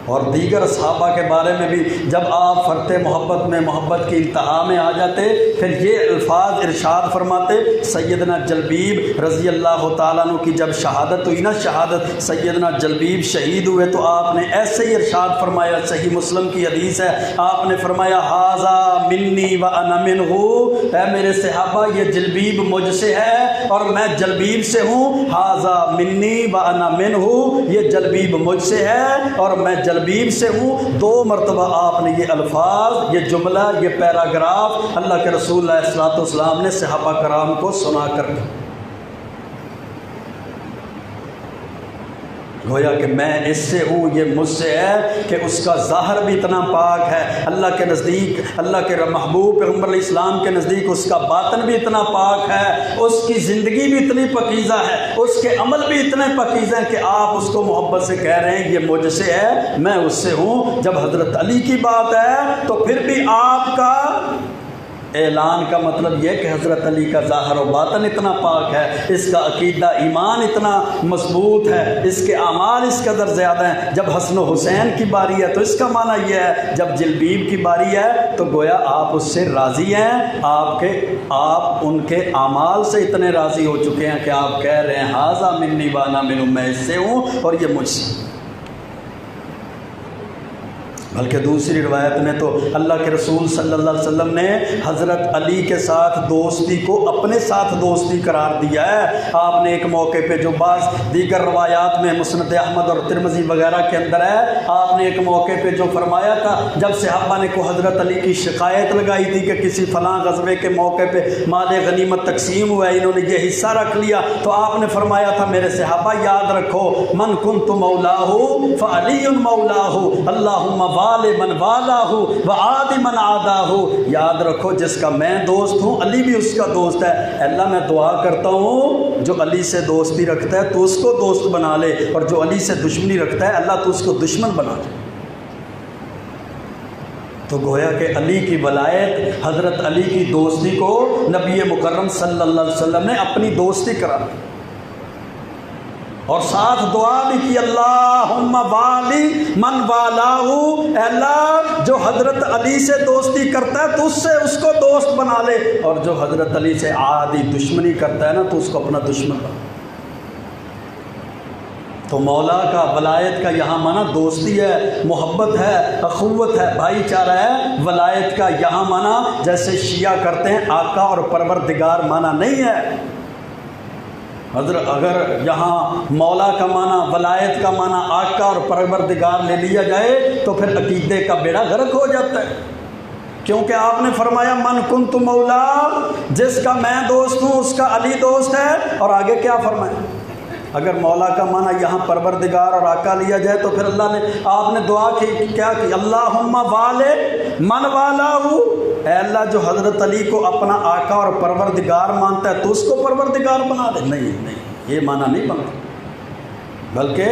اور دیگر صحابہ کے بارے میں بھی جب آپ فرط محبت میں، محبت کی انتہا میں آ جاتے، پھر یہ الفاظ ارشاد فرماتے. سیدنا جلبیب رضی اللہ تعالیٰ عنہ کی جب شہادت ہوئی نا، شہادت سیدنا جلبیب شہید ہوئے، تو آپ نے ایسے ہی ارشاد فرمایا، صحیح مسلم کی حدیث ہے، آپ نے فرمایا ھذا منی وانا منہ، اے میرے صحابہ یہ جلبیب مجھ سے ہے اور میں جلبیب سے ہوں. ھذا منی وانا منہ، یہ جلبیب مجھ سے ہے اور میں جلبیب سے ہوں. 2 مرتبہ آپ نے یہ الفاظ، یہ جملہ، یہ پیراگراف اللہ کے رسول علیہ الصلوۃ والسلام نے صحابہ کرام کو سنا کر دی. گویا کہ میں اس سے ہوں، یہ مجھ سے ہے، کہ اس کا ظاہر بھی اتنا پاک ہے اللہ کے نزدیک، اللہ کے محبوب پیغمبر علیہ السلام کے نزدیک اس کا باطن بھی اتنا پاک ہے، اس کی زندگی بھی اتنی پاکیزہ ہے، اس کے عمل بھی اتنے پاکیزہ ہیں کہ آپ اس کو محبت سے کہہ رہے ہیں یہ مجھ سے ہے، میں اس سے ہوں. جب حضرت علی کی بات ہے تو پھر بھی آپ کا اعلان کا مطلب یہ کہ حضرت علی کا ظاہر و باطن اتنا پاک ہے، اس کا عقیدہ ایمان اتنا مضبوط ہے، اس کے اعمال اس قدر زیادہ ہیں. جب حسن و حسین کی باری ہے تو اس کا معنی یہ ہے، جب جلبیب کی باری ہے تو گویا آپ اس سے راضی ہیں، آپ ان کے اعمال سے اتنے راضی ہو چکے ہیں کہ آپ کہہ رہے ہیں ھذا منی وانا منہ، میں اس سے ہوں اور یہ مجھ سے. بلکہ دوسری روایت میں تو اللہ کے رسول صلی اللہ علیہ وسلم نے حضرت علی کے ساتھ دوستی کو اپنے ساتھ دوستی قرار دیا ہے. آپ نے ایک موقع پہ، جو بعض دیگر روایات میں مسند احمد اور ترمذی وغیرہ کے اندر ہے، آپ نے ایک موقع پہ جو فرمایا تھا، جب صحابہ نے کو حضرت علی کی شکایت لگائی تھی کہ کسی فلاں غزوے کے موقع پہ مال غنیمت تقسیم ہوا ہے، انہوں نے یہ حصہ رکھ لیا، تو آپ نے فرمایا تھا میرے صحابہ یاد رکھو، من کنت مولاہ فعلی مولاہ، اللہم والے من والاہ وعاد من عاداہ. یاد رکھو جس کا میں دوست ہوں علی بھی اس کا دوست ہے. اللہ میں دعا کرتا ہوں جو علی سے دوستی رکھتا ہے تو اس کو دوست بنا لے، اور جو علی سے دشمنی رکھتا ہے اللہ تو اس کو دشمن بنا لے. تو گویا کہ علی کی ولایت، حضرت علی کی دوستی کو نبی مکرم صلی اللہ علیہ وسلم نے اپنی دوستی قرار دی. اور ساتھ دعا بھی کی اللہم والی من والاہو، اے اللہ جو حضرت علی سے دوستی کرتا ہے تو اس سے اس کو دوست بنا لے، اور جو حضرت علی سے عادی دشمنی کرتا ہے نا تو اس کو اپنا دشمن بنا۔ تو مولا کا ولایت کا یہاں معنی دوستی ہے، محبت ہے، اخوت ہے، بھائی چارہ ہے۔ ولایت کا یہاں معنی جیسے شیعہ کرتے ہیں آقا اور پروردگار معنی نہیں ہے۔ حضرت اگر یہاں مولا کا معنی، ولایت کا معنی آقا اور پروردگار لے لیا جائے تو پھر عقیدے کا بیڑا غرق ہو جاتا ہے، کیونکہ آپ نے فرمایا من کنت مولا، جس کا میں دوست ہوں اس کا علی دوست ہے، اور آگے کیا فرمایا؟ اگر مولا کا معنی یہاں پروردگار اور آقا لیا جائے تو پھر اللہ نے، آپ نے دعا کی کیا کی؟ اللہم والے من والاہو، اے اللہ جو حضرت علی کو اپنا آقا اور پروردگار مانتا ہے تو اس کو پروردگار بنا دے۔ نہیں، یہ معنی نہیں بنتا، بلکہ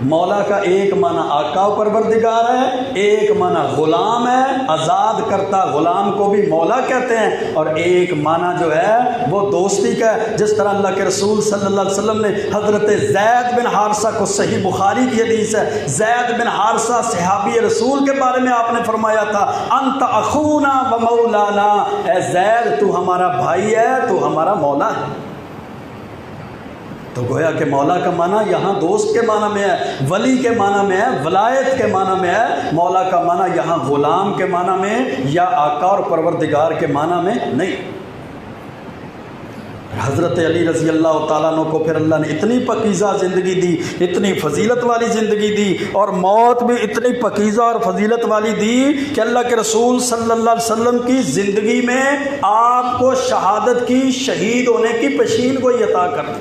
مولا کا ایک معنی آقا و پروردگار ہے، ایک معنی غلام ہے، آزاد کرتا غلام کو بھی مولا کہتے ہیں، اور ایک معنی جو ہے وہ دوستی کا ہے۔ جس طرح اللہ کے رسول صلی اللہ علیہ وسلم نے حضرت زید بن حارثہ کو، صحیح بخاری کی حدیث ہے، زید بن حارثہ صحابی رسول کے بارے میں آپ نے فرمایا تھا انت اخونا و مولانا، اے زید تو ہمارا بھائی ہے، تو ہمارا مولا ہے۔ تو گویا کہ مولا کا معنی یہاں دوست کے معنی میں ہے، ولی کے معنی میں ہے، ولایت کے معنی میں ہے۔ مولا کا معنی یہاں غلام کے معنی میں یا آقا اور پروردگار کے معنی میں نہیں۔ حضرت علی رضی اللہ تعالیٰ عنہ کو پھر اللہ نے اتنی پاکیزہ زندگی دی، اتنی فضیلت والی زندگی دی، اور موت بھی اتنی پاکیزہ اور فضیلت والی دی کہ اللہ کے رسول صلی اللہ علیہ وسلم کی زندگی میں آپ کو شہادت کی، شہید ہونے کی پیشین گوئی عطا کر دی۔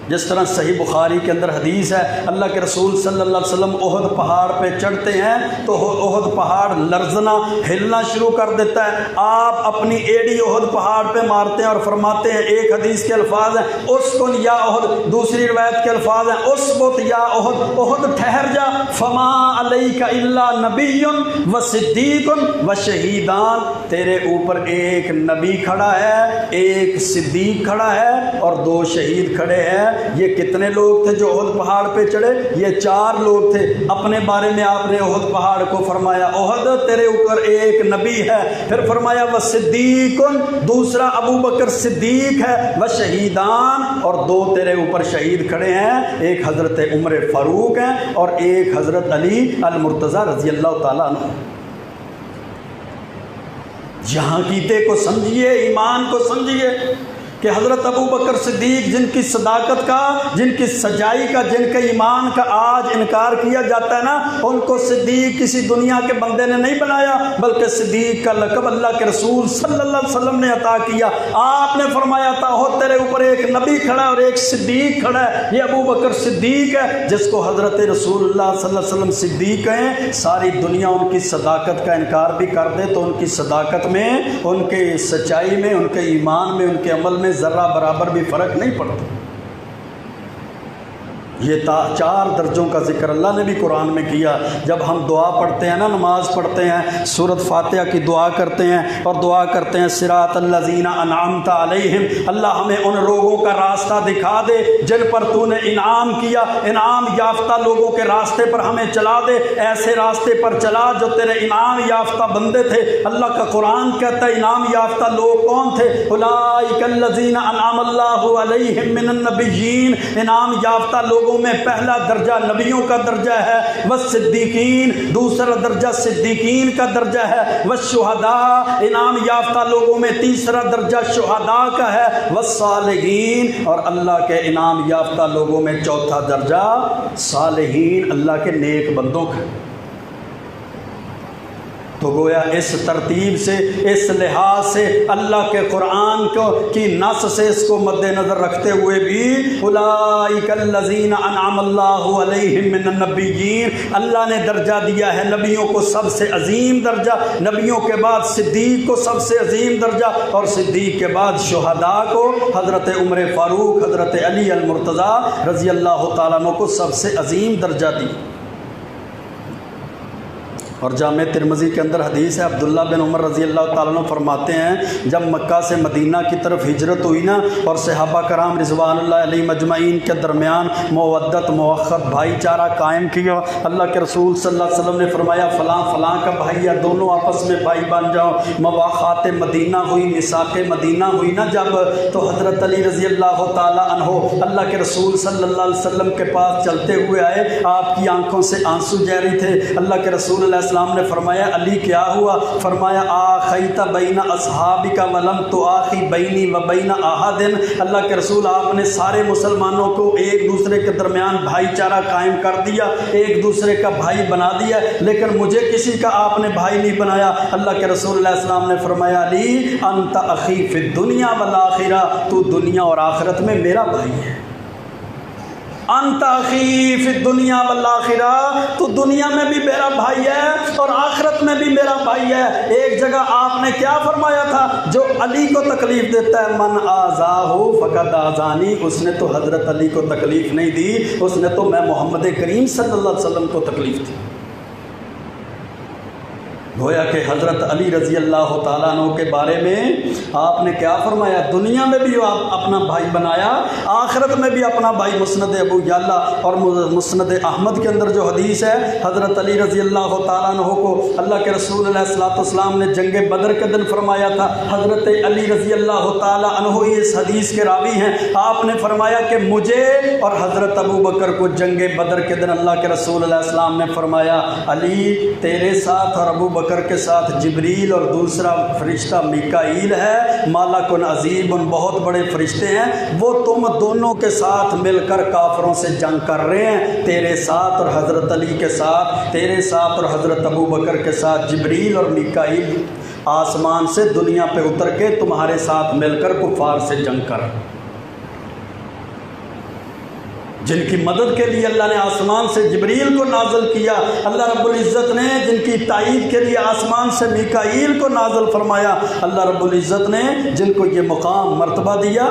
جس طرح صحیح بخاری کے اندر حدیث ہے، اللہ کے رسول صلی اللہ علیہ وسلم احد پہاڑ پہ چڑھتے ہیں تو احد پہاڑ لرزنا، ہلنا شروع کر دیتا ہے، آپ اپنی ایڑی احد پہاڑ پہ مارتے ہیں اور فرماتے ہیں، ایک حدیث کے الفاظ ہیں اسکن یا احد، دوسری روایت کے الفاظ ہیں اسبت یا احد، احد ٹھہر جا، فما علیک الا نبی و صدیق و شہیدان، تیرے اوپر ایک نبی کھڑا ہے، ایک صدیق کھڑا ہے، اور دو شہید کھڑے ہیں۔ یہ کتنے لوگ تھے جو احد پہاڑ پہ چڑھے؟ یہ 4 لوگ تھے۔ اپنے بارے میں آپ نے احد پہاڑ کو فرمایا احد تیرے اوپر ایک نبی ہے، پھر فرمایا وہ صدیق، دوسرا ابو بکر صدیق ہے، وہ شہیدان، اور 2 تیرے اوپر شہید کھڑے ہیں، ایک حضرت عمر فاروق ہیں اور ایک حضرت علی المرتضیٰ رضی اللہ تعالیٰ عنہ۔ یہاں عقیدے کو سمجھیے، ایمان کو سمجھیے کہ حضرت ابو بکر صدیق جن کی صداقت کا، جن کی سچائی کا، جن کے ایمان کا آج انکار کیا جاتا ہے نا، ان کو صدیق کسی دنیا کے بندے نے نہیں بنایا، بلکہ صدیق کا لقب اللہ کے رسول صلی اللہ علیہ وسلم نے عطا کیا۔ آپ نے فرمایا تھا ہو تیرے اوپر ایک نبی کھڑا ہے اور ایک صدیق کھڑا ہے، یہ ابو بکر صدیق ہے، جس کو حضرت رسول اللہ صلی اللہ علیہ وسلم صدیق ہیں۔ ساری دنیا ان کی صداقت کا انکار بھی کر دے تو ان کی صداقت میں، ان کے سچائی میں، ان کے ایمان میں، ان کے عمل میں ذرہ برابر بھی فرق نہیں پڑتا۔ یہ 4 درجوں کا ذکر اللہ نے بھی قرآن میں کیا۔ جب ہم دعا پڑھتے ہیں نا، نماز پڑھتے ہیں، سورۃ فاتحہ کی دعا کرتے ہیں اور دعا کرتے ہیں صراط الذین انعمت علیہم، اللہ ہمیں ان لوگوں کا راستہ دکھا دے جن پر تو نے انعام کیا، انعام یافتہ لوگوں کے راستے پر ہمیں چلا دے، ایسے راستے پر چلا جو تیرے انعام یافتہ بندے تھے۔ اللہ کا قرآن کہتا ہے انعام یافتہ لوگ کون تھے؟ اولئک الذین انعم اللہ علیہم من النبیین، انعام یافتہ لوگوں میں پہلا درجہ نبیوں کا درجہ ہے، والصدیقین دوسرا درجہ صدیقین کا درجہ ہے، والشہداء انعام یافتہ لوگوں میں تیسرا درجہ شہداء کا ہے، والصالحین اور اللہ کے انعام یافتہ لوگوں میں چوتھا درجہ صالحین، اللہ کے نیک بندوں کا۔ تو گویا اس ترتیب سے، اس لحاظ سے اللہ کے قرآن کی نص سے اس کو مد نظر رکھتے ہوئے بھی اولئک الذین انعم اللہ علیہم من النبیین، اللہ نے درجہ دیا ہے نبیوں کو سب سے عظیم درجہ، نبیوں کے بعد صدیق کو سب سے عظیم درجہ، اور صدیق کے بعد شہداء کو حضرت عمر فاروق، حضرت علی المرتضیٰ رضی اللہ تعالیٰ عنہ کو سب سے عظیم درجہ دی۔ اور جامع ترمذی کے اندر حدیث ہے، عبداللہ بن عمر رضی اللہ تعالیٰ عنہ فرماتے ہیں جب مکہ سے مدینہ کی طرف ہجرت ہوئی نا اور صحابہ کرام رضوان اللہ علیہ مجمعین کے درمیان مودت موخت بھائی چارہ قائم کیا، اللہ کے رسول صلی اللہ علیہ وسلم نے فرمایا فلاں فلاں کا بھائی ہے، دونوں آپس میں بھائی بن جاؤ۔ مواخات مدینہ ہوئی، میثاق مدینہ ہوئی نا جب، تو حضرت علی رضی اللہ تعالیٰ عنہ اللہ کے رسول صلی اللہ علیہ وسلم کے پاس چلتے ہوئے آئے، آپ کی آنکھوں سے آنسو جاری تھے۔ اللہ کے رسول علیہ السلام نے فرمایا علی کیا ہوا؟ فرمایا آخیت بین اصحابک ولم تآخی بینی و بین احد۔ اللہ کے رسول آپ نے سارے مسلمانوں کو ایک دوسرے کے درمیان بھائی چارہ قائم کر دیا، ایک دوسرے کا بھائی بنا دیا، لیکن مجھے کسی کا آپ نے بھائی نہیں بنایا۔ اللہ کے رسول علیہ السلام نے فرمایا علی انت اخی فی الدنیا والآخرہ، تو دنیا اور آخرت میں میرا بھائی ہے۔ انت اخی فی الدنیا والآخرہ، تو دنیا میں بھی میرا بھائی ہے اور آخرت میں بھی میرا بھائی ہے۔ ایک جگہ آپ نے کیا فرمایا تھا؟ جو علی کو تکلیف دیتا ہے من آذاہ فقد آذانی، اس نے تو حضرت علی کو تکلیف نہیں دی، اس نے تو میں محمد کریم صلی اللہ علیہ وسلم کو تکلیف دی۔ گویا کہ حضرت علی رضی اللہ تعالیٰ عنہ کے بارے میں آپ نے کیا فرمایا؟ دنیا میں بھی آپ اپنا بھائی بنایا، آخرت میں بھی اپنا بھائی۔ مسند ابو یعلا اور مسند احمد کے اندر جو حدیث ہے، حضرت علی رضی اللہ تعالیٰ عنہ کو اللہ کے رسول علیہ الصلوۃ والسلام نے جنگ بدر کے دن فرمایا تھا۔ حضرت علی رضی اللہ تعالیٰ عنہ اس حدیث کے راوی ہیں۔ آپ نے فرمایا کہ مجھے اور حضرت ابو بکر کو جنگ بدر کے دن اللہ کے رسول علیہ السلام نے فرمایا علی تیرے ساتھ اور ابو بکر کے ساتھ جبریل اور دوسرا فرشتہ میکائیل ہے، مالک عظیم، بہت بڑے فرشتے ہیں، وہ تم دونوں کے ساتھ مل کر کافروں سے جنگ کر رہے ہیں، تیرے ساتھ اور حضرت علی کے ساتھ، تیرے ساتھ اور حضرت ابو بکر کے ساتھ جبریل اور میکائیل آسمان سے دنیا پہ اتر کے تمہارے ساتھ مل کر کفار سے جنگ کر، جن کی مدد کے لیے اللہ نے آسمان سے جبریل کو نازل کیا، اللہ رب العزت نے جن کی تائید کے لیے آسمان سے میکائیل کو نازل فرمایا، اللہ رب العزت نے جن کو یہ مقام مرتبہ دیا۔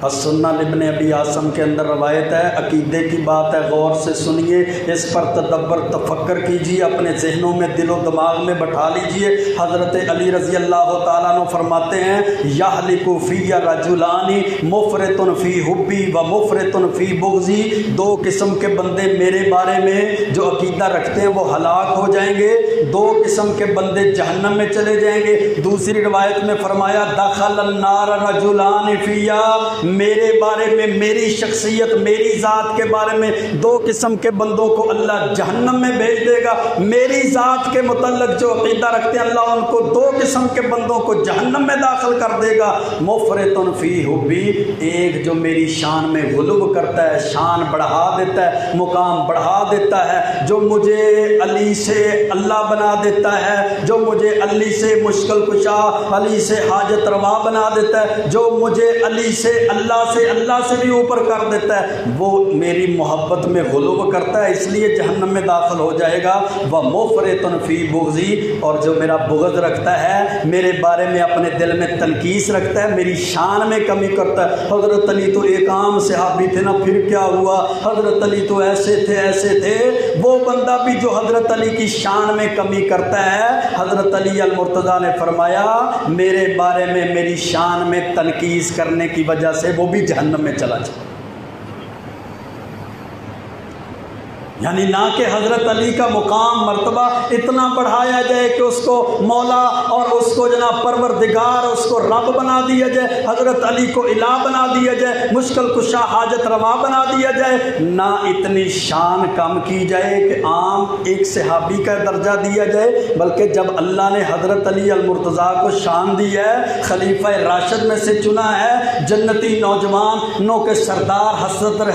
السنہ ابن ابی عاصم کے اندر روایت ہے، عقیدے کی بات ہے، غور سے سنیے، اس پر تدبر تفکر کیجیے، اپنے ذہنوں میں دل و دماغ میں بٹھا لیجیے۔ حضرت علی رضی اللہ تعالیٰ عنہ فرماتے ہیں یہلک فی رجلان مفرط فی حبی و مفرط فی بغضی، دو قسم کے بندے میرے بارے میں جو عقیدہ رکھتے ہیں وہ ہلاک ہو جائیں گے، دو قسم کے بندے جہنم میں چلے جائیں گے۔ دوسری روایت میں فرمایا دخل النار رجلان فیا، میرے بارے میں، میری شخصیت، میری ذات کے بارے میں دو قسم کے بندوں کو اللہ جہنم میں بھیج دے گا۔ میری ذات کے متعلق جو عقیدہ رکھتے ہیں اللہ ان کو دو قسم کے بندوں کو جہنم میں داخل کر دے گا، مفرط فی حبی، ایک جو میری شان میں غلو کرتا ہے، شان بڑھا دیتا ہے، مقام بڑھا دیتا ہے، جو مجھے علی سے اللہ بنا دیتا ہے، جو مجھے علی سے مشکل کشا، علی سے حاجت روا بنا دیتا ہے، جو مجھے علی سے اللہ سے بھی اوپر کر دیتا ہے، وہ میری محبت میں غلو کرتا ہے، اس لیے جہنم میں داخل ہو جائے گا۔ وَمُفْرِطٌ فِي بُغْضِي، اور جو میرا بغض رکھتا ہے، میرے بارے میں اپنے دل میں تنقیص رکھتا ہے، میری شان میں کمی کرتا ہے۔ حضرت علی تو ایک عام صحابی تھے نا، پھر کیا ہوا، حضرت علی تو ایسے تھے ایسے تھے، وہ بندہ بھی جو حضرت علی کی شان میں کمی کرتا ہے، حضرت علی المرتضیٰ نے فرمایا میرے بارے میں میری شان میں تنقیص کرنے کی وجہ سے وہ بھی جہنم میں چلا جائے۔ یعنی نہ کہ حضرت علی کا مقام مرتبہ اتنا بڑھایا جائے کہ اس کو مولا اور اس کو جناب پروردگار، اس کو رب بنا دیا جائے، حضرت علی کو الہ بنا دیا جائے، مشکل کشا حاجت روا بنا دیا جائے، نہ اتنی شان کم کی جائے کہ عام ایک صحابی کا درجہ دیا جائے، بلکہ جب اللہ نے حضرت علی المرتضیٰ کو شان دی ہے، خلیفہ راشد میں سے چنا ہے، جنتی نوجوانوں کے سردار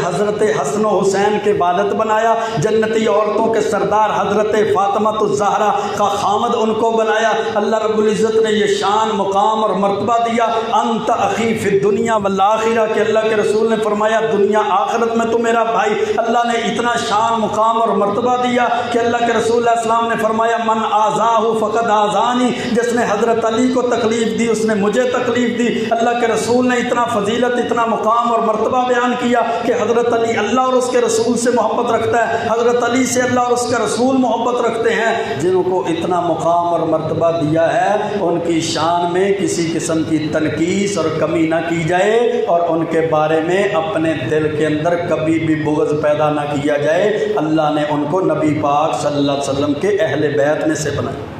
حضرت حسن و حسین کے والد بنایا، جنتی عورتوں کے سردار حضرت فاطمہ الزہرا کا خامد ان کو بنایا، اللہ رب العزت نے یہ شان، مقام اور مرتبہ دیا۔ انت اخی فی الدنیا والآخرہ، کہ اللہ کے رسول نے فرمایا دنیا آخرت میں تو میرا بھائی۔ اللہ نے اتنا شان، مقام اور مرتبہ دیا کہ اللہ کے رسول علیہ السلام نے فرمایا من آذاہ فقد آذانی، جس نے حضرت علی کو تکلیف دی اس نے مجھے تکلیف دی۔ اللہ کے رسول نے اتنا فضیلت، اتنا مقام اور مرتبہ بیان کیا کہ حضرت علی اللہ اور اس کے رسول سے محبت رکھتا ہے، حضرت علی سے اللہ اور اس کا رسول محبت رکھتے ہیں، جن کو اتنا مقام اور مرتبہ دیا ہے، ان کی شان میں کسی قسم کی تنقیص اور کمی نہ کی جائے، اور ان کے بارے میں اپنے دل کے اندر کبھی بھی بغض پیدا نہ کیا جائے۔ اللہ نے ان کو نبی پاک صلی اللہ علیہ وسلم کے اہل بیت میں سے بنایا۔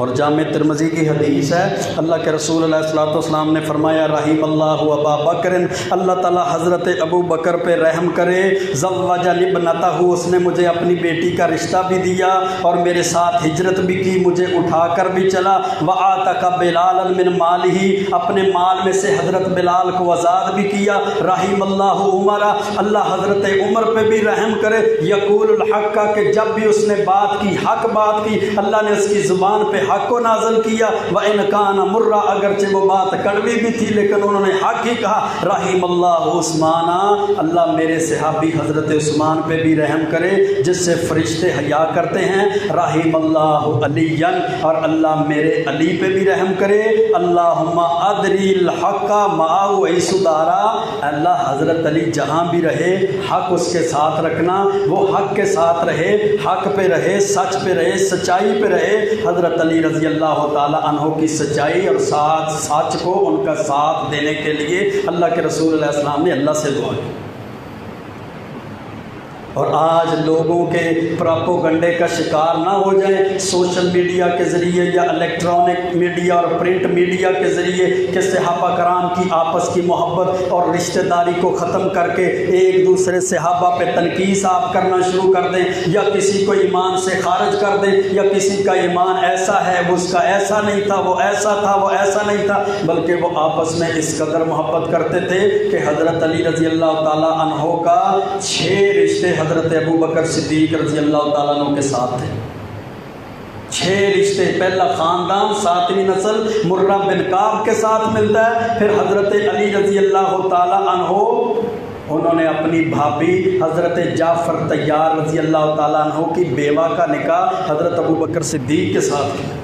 اور جامع ترمذی کی حدیث ہے، اللہ کے رسول علیہ الصلوۃ والسلام نے فرمایا، رحم اللہ ابا بکر، اللہ تعالیٰ حضرت ابو بکر پہ رحم کرے، زوجنی ابنتہ، اس نے مجھے اپنی بیٹی کا رشتہ بھی دیا اور میرے ساتھ ہجرت بھی کی، مجھے اٹھا کر بھی چلا، وآتق بلالا من مالہ، اپنے مال میں سے حضرت بلال کو آزاد بھی کیا، رحم اللہ عمر، اللہ حضرت عمر پہ بھی رحم کرے، یقول الحق، کہ جب بھی اس نے بات کی، حق بات کی، اللہ نے اس کی زبان پہ حق کو نازل کیا، وَإِنْ كَانَ مُرًّا، اگرچہ وہ بات کڑوی بھی تھی لیکن انہوں نے حق ہی کہا، رحم اللہ عثمان، اللہ میرے صحابی حضرت عثمان پہ بھی رحم کرے جس سے فرشتے حیا کرتے ہیں، رحم اللہ علی، اور اللہ میرے علی پہ بھی رحم کرے، اللہم ادری الحق معه حیث دارا، اللہ حضرت علی جہاں بھی رہے حق اس کے ساتھ رکھنا، وہ حق کے ساتھ رہے، حق پہ رہے، سچ پہ رہے، سچائی پہ رہے۔ حضرت علی رضی اللہ تعالیٰ عنہ کی سچائی اور سچ کو ان کا ساتھ دینے کے لیے اللہ کے رسول علیہ السلام نے اللہ سے دعا کی۔ اور آج لوگوں کے پراپوگنڈے کا شکار نہ ہو جائیں، سوشل میڈیا کے ذریعے یا الیکٹرانک میڈیا اور پرنٹ میڈیا کے ذریعے، کہ صحابہ کرام کی آپس کی محبت اور رشتہ داری کو ختم کر کے ایک دوسرے صحابہ پہ تنقیص آپ کرنا شروع کر دیں، یا کسی کو ایمان سے خارج کر دیں، یا کسی کا ایمان ایسا ہے وہ اس کا ایسا نہیں تھا، وہ ایسا تھا وہ ایسا نہیں تھا، بلکہ وہ آپس میں اس قدر محبت کرتے تھے کہ حضرت علی رضی اللہ تعالیٰ عنہ کا 6 رشتے حضرت ابو بکر صدیق رضی اللہ تعالیٰ عنہ کے ساتھ تھے۔ 6 رشتے، پہلا خاندان 7ویں نسل مرہ بن کعب کے ساتھ ملتا ہے، پھر حضرت علی رضی اللہ تعالیٰ عنہ انہوں نے اپنی بھابھی حضرت جعفر طیار رضی اللہ تعالیٰ عنہ کی بیوہ کا نکاح حضرت ابو بکر صدیق کے ساتھ کیا۔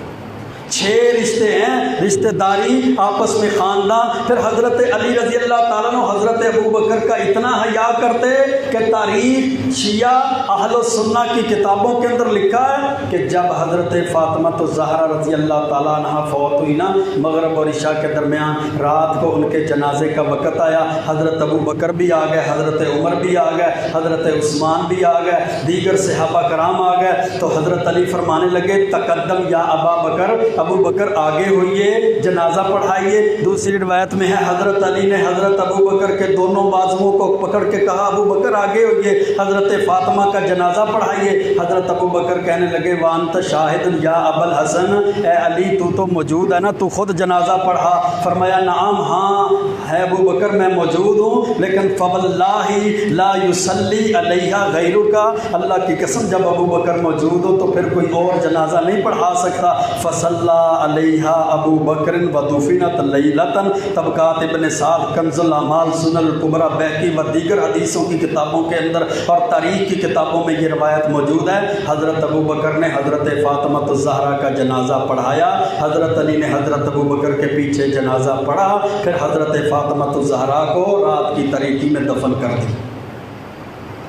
6 رشتے ہیں، رشتہ داری، آپس میں خاندان۔ پھر حضرت علی رضی اللہ تعالیٰ عنہ حضرت ابو بکر کا اتنا حیا کرتے کہ تاریخ شیعہ اہل السنہ کی کتابوں کے اندر لکھا ہے کہ جب حضرت فاطمہ الزہرا رضی اللہ تعالیٰ عنہ فوت ہوئی نا، مغرب اور عشاء کے درمیان رات کو ان کے جنازے کا وقت آیا، حضرت ابو بکر بھی آ گئے، حضرت عمر بھی آ گئے، حضرت عثمان بھی آ گئے، دیگر صحابہ کرام آ گئے، تو حضرت علی فرمانے لگے، تقدم یا ابا بکر، ابو بکر آگے ہوئیے، جنازہ پڑھائیے۔ دوسری روایت میں ہے حضرت علی نے حضرت ابو بکر کے دونوں بازوؤں کو پکڑ کے کہا، ابو بکر آگے ہوئیے، حضرت فاطمہ کا جنازہ پڑھائیے۔ حضرت ابو بکر کہنے لگے، وانت شاہد یا ابا الحسن، اے علی تو موجود ہے نا، تو خود جنازہ پڑھا۔ فرمایا، نعم، ہاں ہے ابو بکر، میں موجود ہوں، لیکن فواللہ لا یصلی علیہا غیرک، اللہ کی قسم جب ابو بکر موجود ہو تو پھر کوئی اور جنازہ نہیں پڑھا سکتا۔ فصلی علیہا ابو بکر ودفنت لیلۃ، طبقات ابن سعد، کنز الاعمال، سنن الکبریٰ، بیہقی و دیگر حدیثوں کی کتابوں کے اندر اور تاریخ کی کتابوں میں یہ روایت موجود ہے۔ حضرت ابو بکر نے حضرت فاطمہ الزہرا کا جنازہ پڑھایا، حضرت علی نے حضرت ابو بکر کے پیچھے جنازہ پڑھا، پھر حضرت فاطمہ الزہرا کو رات کی تاریکی میں دفن کر دی۔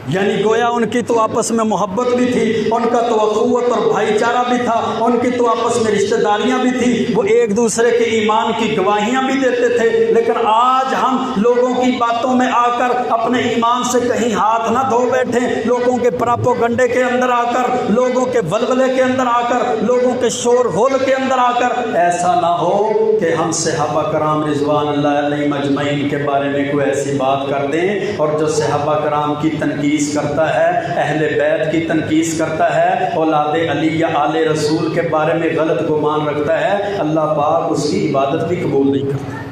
یعنی گویا ان کی تو آپس میں محبت بھی تھی، ان کا تو اخوت اور بھائی چارہ بھی تھا، ان کی تو آپس میں رشتہ داریاں بھی تھی، وہ ایک دوسرے کے ایمان کی گواہیاں بھی دیتے تھے۔ لیکن آج ہم لوگوں کی باتوں میں آ کر اپنے ایمان سے کہیں ہاتھ نہ دھو بیٹھیں، لوگوں کے پراپوگنڈے کے اندر آ کر، لوگوں کے ولولے کے اندر آ کر، لوگوں کے شور غل کے اندر آ کر ایسا نہ ہو کہ ہم صحابہ کرام رضوان اللہ علیہم اجمعین کے بارے میں کوئی ایسی بات کر دیں، اور جو صحابہ کرام کی تنقید کرتا ہے، اہل بیت کی تنقید کرتا ہے، اولاد علی یا آل رسول کے بارے میں غلط گمان رکھتا ہے، اللہ پاک اس کی عبادت بھی قبول نہیں کرتا۔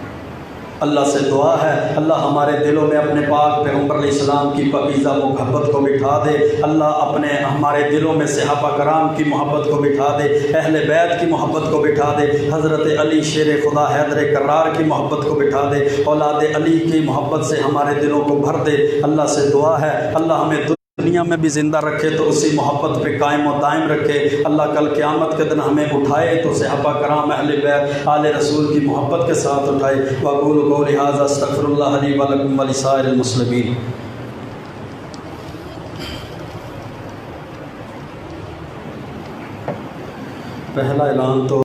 اللہ سے دعا ہے اللہ ہمارے دلوں میں اپنے پاک پیغمبر علیہ السلام کی پاکیزہ محبت کو بٹھا دے، اللہ اپنے ہمارے دلوں میں صحابہ کرام کی محبت کو بٹھا دے، اہل بیت کی محبت کو بٹھا دے، حضرت علی شیر خدا حیدر کرار کی محبت کو بٹھا دے، اولاد علی کی محبت سے ہمارے دلوں کو بھر دے۔ اللہ سے دعا ہے اللہ ہمیں دنیا میں بھی زندہ رکھے تو اسی محبت پہ قائم و دائم رکھے، اللہ کل قیامت کے دن ہمیں اٹھائے تو صحابہ کرام اہل بیت آل رسول کی محبت کے ساتھ اٹھائے۔ وأقول قولي هذا استغفر الله لي ولكم ولسائر المسلمين۔ پہلا اعلان تو